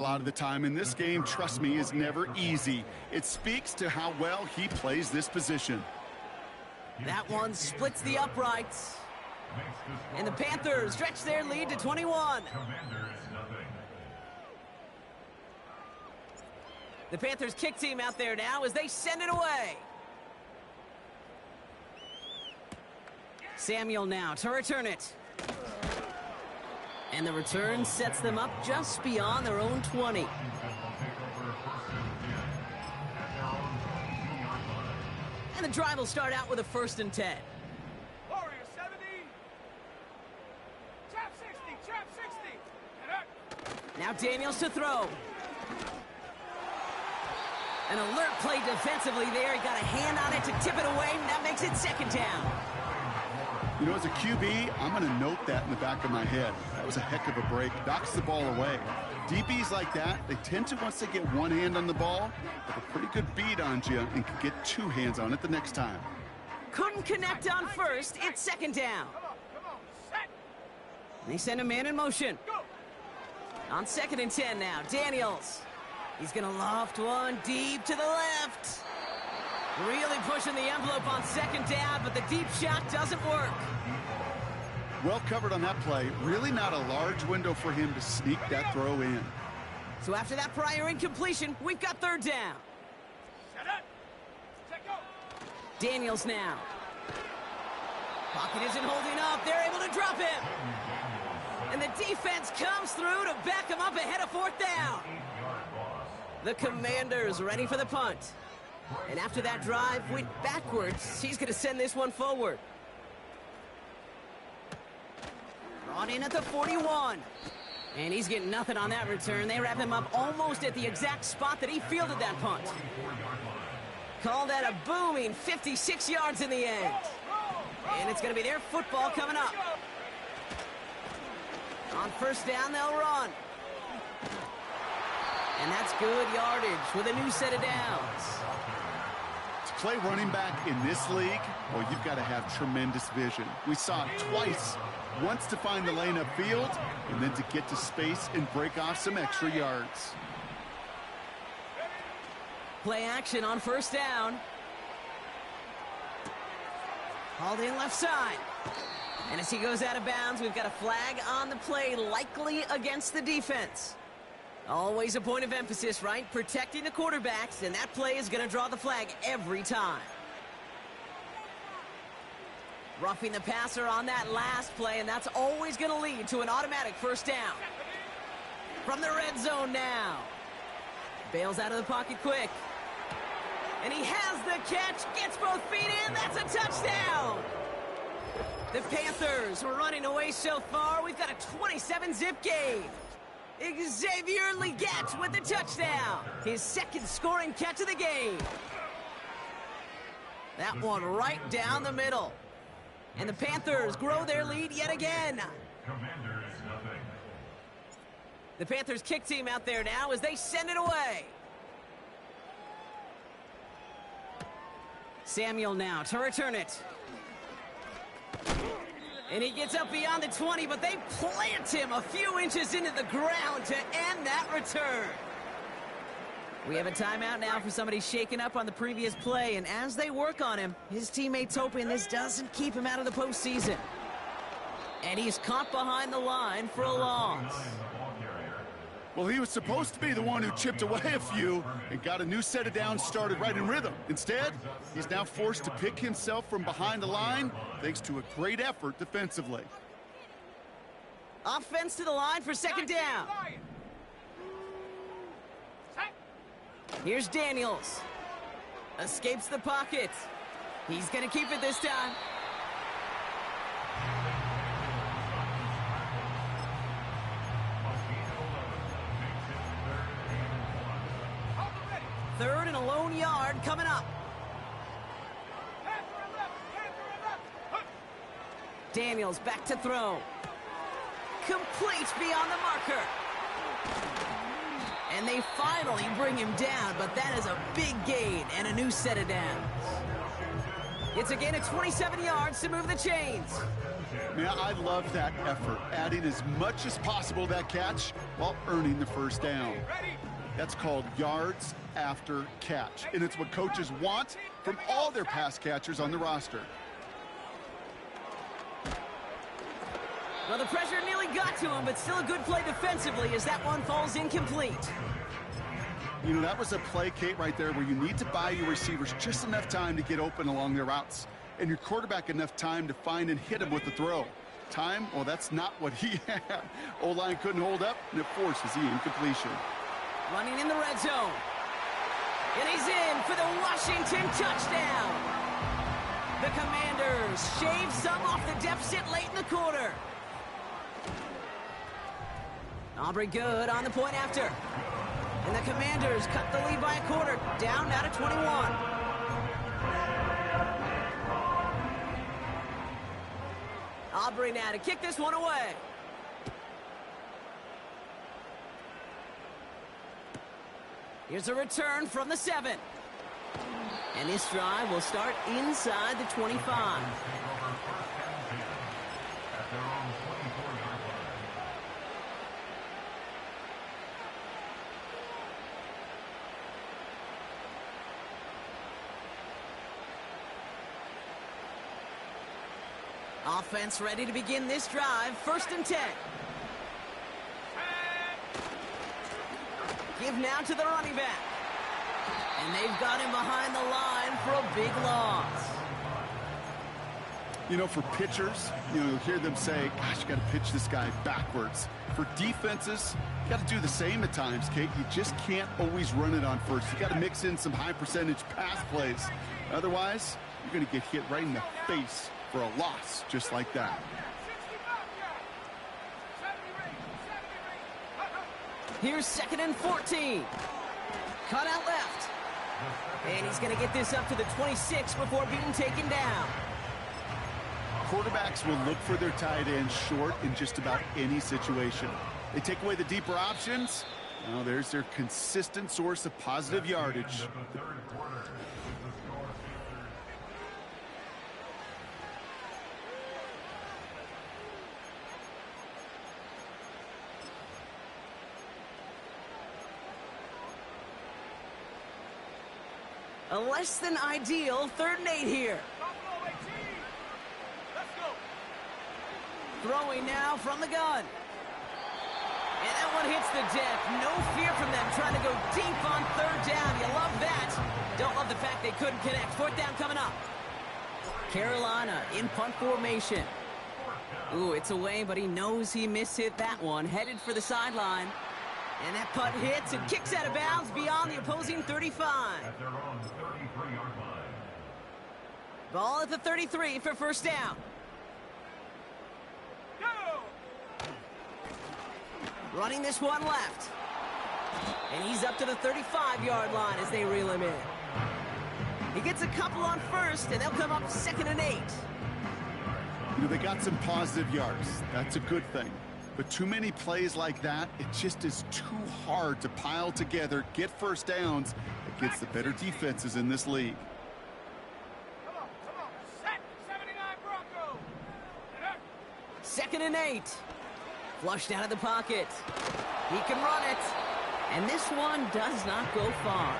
A lot of the time in this game, trust me, is never easy. It speaks to how well he plays this position. That one splits the uprights. And the Panthers stretch their lead to 21. The Panthers kick team out there now as they send it away. Samuel now to return it. And the return sets them up just beyond their own 20. And the drive will start out with a 1st and 10. Warrior 70. Trap 60, trap 60. Now Daniels to throw. An alert play defensively there. He got a hand on it to tip it away, and that makes it 2nd down. You know, as a QB, I'm going to note that in the back of my head. That was a heck of a break. Knocks the ball away. DBs like that, they tend to, once they get one hand on the ball, have a pretty good beat on you and can get 2 hands on it the next time. Couldn't connect on 1st. It's 2nd down. Come on, set. They send a man in motion. On 2nd and 10 now, Daniels. He's going to loft one deep to the left. Really pushing the envelope on 2nd down, but the deep shot doesn't work. Well covered on that play. Really not a large window for him to sneak that throw in. So after that prior incompletion, we've got 3rd down. Set up. Set go. Daniels now. Pocket isn't holding up. They're able to drop him. And the defense comes through to back him up ahead of 4th down. The Commanders ready for the punt. And after that drive went backwards, he's going to send this one forward. Brought in at the 41. And he's getting nothing on that return. They wrap him up almost at the exact spot that he fielded that punt. Call that a booming 56 yards in the end. And it's going to be their football coming up. On 1st down, they'll run. And that's good yardage with a new set of downs. To play running back in this league, well, you've got to have tremendous vision. We saw it twice. Once to find the lane upfield, and then to get to space and break off some extra yards. Play action on 1st down. Hauled in left side. And as he goes out of bounds, we've got a flag on the play, likely against the defense. Always a point of emphasis, right? Protecting the quarterbacks, and that play is going to draw the flag every time. Roughing the passer on that last play, and that's always going to lead to an automatic 1st down. From the red zone now. Bails out of the pocket quick. And he has the catch, gets both feet in, that's a touchdown! The Panthers are running away so far. We've got a 27-zip game. Xavier Leggett with the touchdown. His 2nd scoring catch of the game. That one right down the middle. And the Panthers grow their lead yet again. The Panthers kick team out there now as they send it away. Samuel now to return it. And he gets up beyond the 20, but they plant him a few inches into the ground to end that return. We have a timeout now for somebody shaken up on the previous play, and as they work on him, his teammates hoping this doesn't keep him out of the postseason. And he's caught behind the line for a loss. Well, he was supposed to be the one who chipped away a few and got a new set of downs started right in rhythm. Instead, he's now forced to pick himself from behind the line thanks to a great effort defensively. Offense to the line for 2nd down. Here's Daniels. Escapes the pocket. He's going to keep it this time. Third and a lone yard coming up. Daniels back to throw. Complete beyond the marker. And they finally bring him down, but that is a big gain and a new set of downs. It's a gain of 27 yards to move the chains. Man, I love that effort, adding as much as possible to that catch while earning the first down. That's called yards after catch, and it's what coaches want from all their pass catchers on the roster. Well, the pressure nearly got to him, but still a good play defensively as that one falls incomplete. You know, that was a play, Kate, right there where you need to buy your receivers just enough time to get open along their routes, and your quarterback enough time to find and hit him with the throw. Time, well, that's not what he had. O-line couldn't hold up, and it forces the incompletion. Running in the red zone. And he's in for the Washington touchdown. The Commanders shave some off the deficit late in the quarter. Aubrey good on the point after. And the Commanders cut the lead by a quarter, down now to 21. Aubrey now to kick this one away. Here's a return from the 7. And this drive will start inside the 25. Offense ready to begin this drive. 1st and 10. Give now to the running back. And they've got him behind the line for a big loss. You know, for pitchers, you'll hear them say, gosh, you got to pitch this guy backwards. For defenses, you got to do the same at times, Kate. You just can't always run it on first. You got to mix in some high percentage pass plays. Otherwise, you're going to get hit right in the face for a loss just like that. Here's 2nd and 14. Cut out left. And he's going to get this up to the 26 before being taken down. Quarterbacks will look for their tight end short in just about any situation. They take away the deeper options. Well, there's their consistent source of positive yardage. A less than ideal 3rd and 8 here. Throwing now from the gun. And that one hits the deck. No fear from them trying to go deep on 3rd down. You love that. Don't love the fact they couldn't connect. 4th down coming up. Carolina in punt formation. Ooh, it's away, but he knows he mishit that one. Headed for the sideline. And that punt hits and kicks out of bounds beyond the opposing 35. Ball at the 33 for 1st down. Running this one left. And he's up to the 35-yard line as they reel him in. He gets a couple on 1st, and they'll come up 2nd and 8. You know, they got some positive yards. That's a good thing. But too many plays like that, it just is too hard to pile together, get 1st downs against the better defenses in this league. Come on. Set. 79 Bronco. 2nd and 8. Flushed out of the pocket. He can run it. And this one does not go far.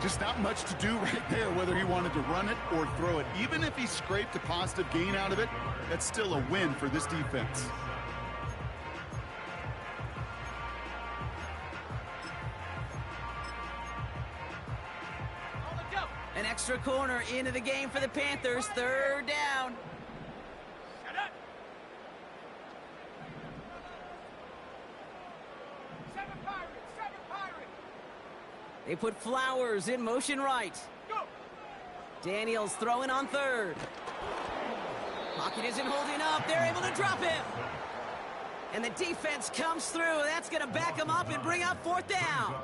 Just not much to do right there, whether he wanted to run it or throw it. Even if he scraped a positive gain out of it, that's still a win for this defense. An extra corner into the game for the Panthers. 3rd down. Set up. 7 Pirates. They put Flowers in motion right. Go. Daniels throwing on 3rd. Pocket isn't holding up. They're able to drop him. And the defense comes through. That's going to back him up and bring up 4th down.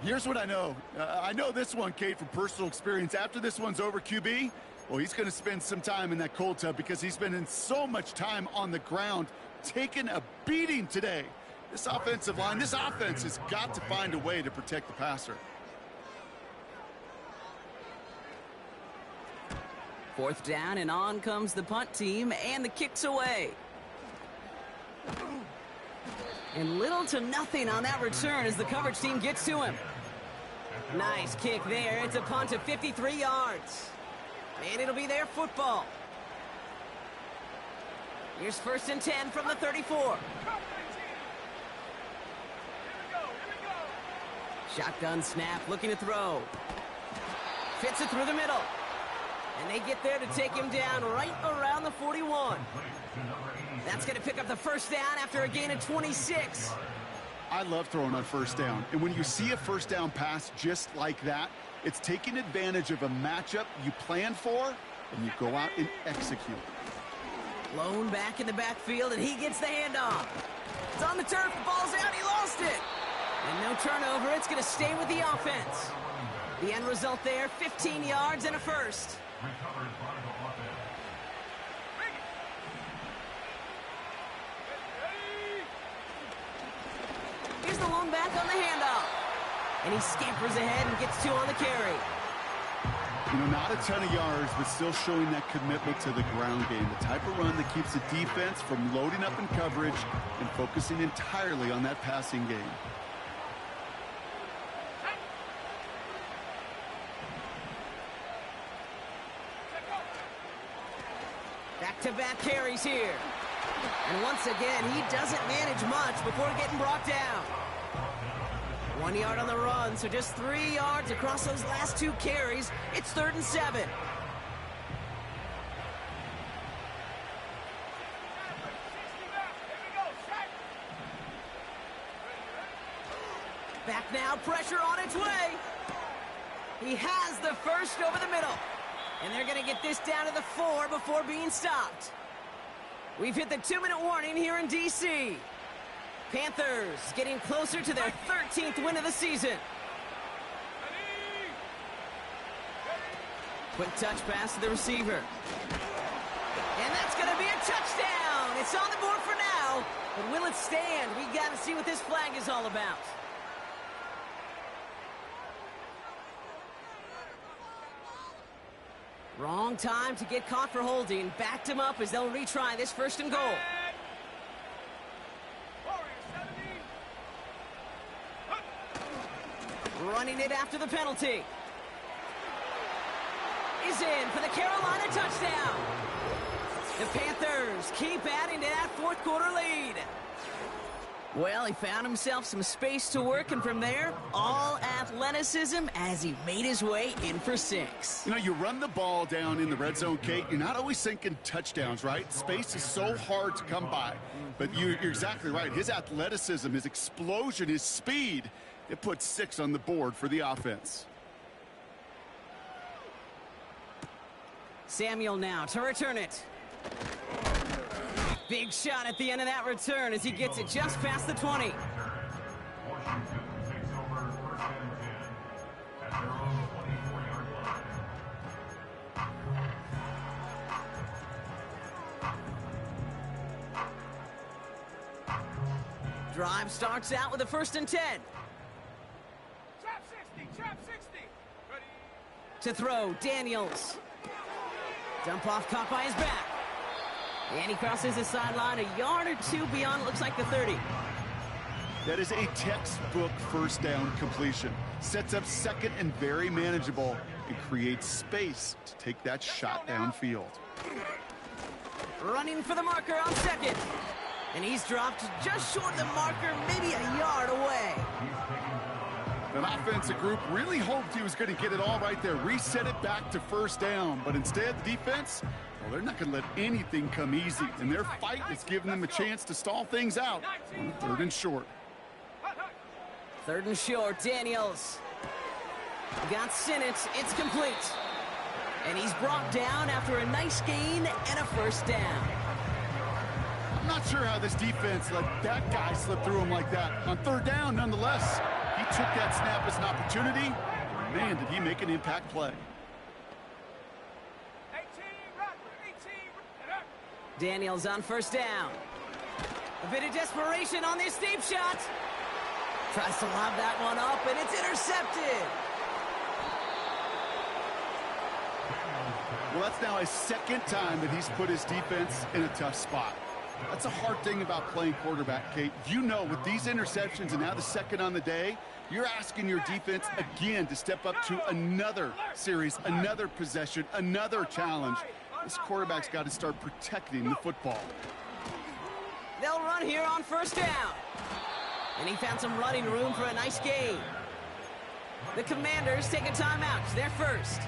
Here's what I know. I know this one, Kate, from personal experience. After this one's over, QB, well, he's going to spend some time in that cold tub because he's spending so much time on the ground, taking a beating today. This offensive line, this offense has got to find a way to protect the passer. 4th down, and on comes the punt team, and the kick's away. And little to nothing on that return as the coverage team gets to him. Nice kick there. It's a punt of 53 yards. And it'll be their football. Here's 1st and 10 from the 34. Shotgun snap, looking to throw. Fits it through the middle. And they get there to take him down right around the 41. That's going to pick up the 1st down after a gain of 26. I love throwing on 1st down. And when you see a 1st down pass just like that, it's taking advantage of a matchup you planned for, and you go out and execute. Lone back in the backfield, and he gets the handoff. It's on the turf, the ball's out, he lost it. And no turnover, it's going to stay with the offense. The end result there, 15 yards and a 1st. Here's the lone back on the handoff. And he scampers ahead and gets 2 on the carry. You know, not a ton of yards, but still showing that commitment to the ground game. The type of run that keeps the defense from loading up in coverage and focusing entirely on that passing game. Back-to-back carries here. And once again, he doesn't manage much before getting brought down. 1 yard on the run, so just 3 yards across those last 2 carries. It's 3rd and 7. Back now, pressure on its way. He has the 1st over the middle. And they're going to get this down to the 4 before being stopped. We've hit the 2-minute warning here in D.C. Panthers getting closer to their 13th win of the season. Quick touch pass to the receiver. And that's going to be a touchdown. It's on the board for now. But will it stand? We got to see what this flag is all about. Wrong time to get caught for holding. Backed him up as they'll retry this 1st and goal. Running it after the penalty. Is in for the Carolina touchdown. The Panthers keep adding to that 4th quarter lead. Well, he found himself some space to work, and from there, all athleticism as he made his way in for 6. You know, you run the ball down in the red zone, Kate, you're not always thinking touchdowns, right? Space is so hard to come by. But you're exactly right. His athleticism, his explosion, his speed, it puts 6 on the board for the offense. Samuel now to return it. Big shot at the end of that return as he gets it just past the 20. Drive starts out with a 1st and 10. Trap 60, trap 60. Ready. To throw, Daniels. Dump off, caught by his back. And he crosses the sideline a yard or 2 beyond, looks like the 30. That is a textbook 1st down completion. Sets up 2nd and very manageable and creates space to take that shot downfield. Running for the marker on 2nd. And he's dropped just short of the marker, maybe a yard away. That offensive group really hoped he was going to get it all right there, reset it back to 1st down. But instead, the defense, well, they're not going to let anything come easy. And their fight is giving them a chance to stall things out on 3rd and short. 3rd and short, Daniels. Got Sinnott, it's complete. And he's brought down after a nice gain and a 1st down. I'm not sure how this defense let that guy slip through him like that. On 3rd down, nonetheless, he took that snap as an opportunity. Man, did he make an impact play. 18, Rockford, 18. Daniels on 1st down. A bit of desperation on this deep shot. Tries to lob that one up, and it's intercepted. Well, that's now his second time that he's put his defense in a tough spot. That's a hard thing about playing quarterback, Kate. You know, with these interceptions and now the second on the day, you're asking your defense again to step up to another series, another possession, another challenge. This quarterback's got to start protecting the football. They'll run here on first down. And he found some running room for a nice gain. The Commanders take a timeout. They're first.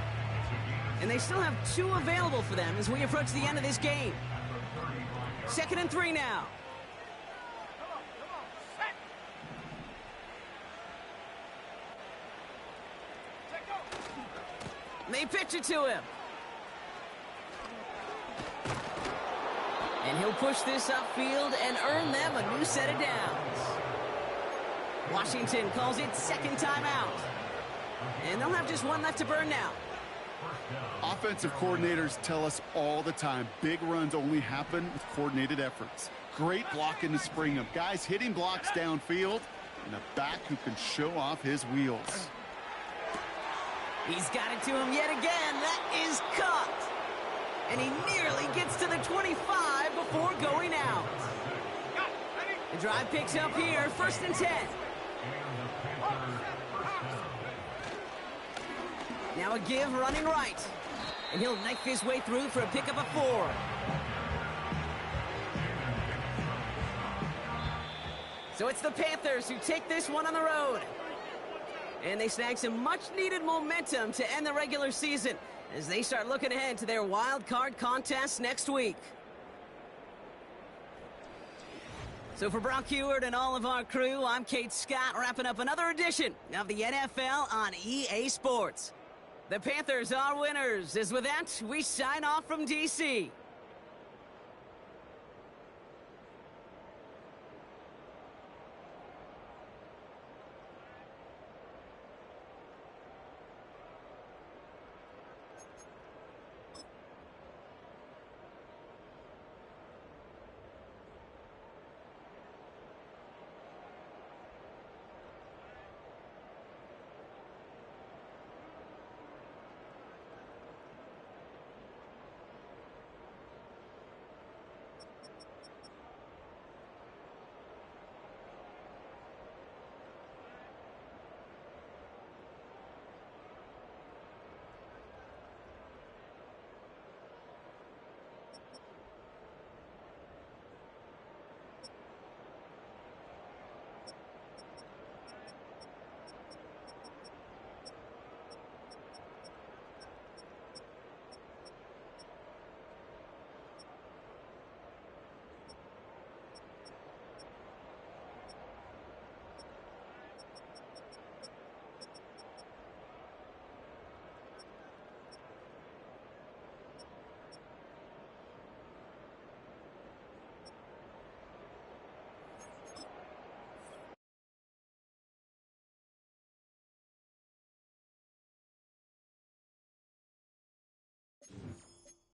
And they still have 2 available for them as we approach the end of this game. 2nd and 3 now. They pitch it to him. And he'll push this upfield and earn them a new set of downs. Washington calls it second timeout. And they'll have just 1 left to burn now. Offensive coordinators tell us all the time, big runs only happen with coordinated efforts. Great blocking to spring them. Guys hitting blocks downfield, and a back who can show off his wheels. He's got it to him yet again. That is caught. And he nearly gets to the 25 before going out. The drive picks up here, 1st and 10. Now a give running right. And he'll knife his way through for a pickup of 4. So it's the Panthers who take this one on the road. And they snag some much-needed momentum to end the regular season as they start looking ahead to their wild card contest next week. So for Brock Heward and all of our crew, I'm Kate Scott, wrapping up another edition of the NFL on EA Sports. The Panthers are winners, as with that, we sign off from D.C.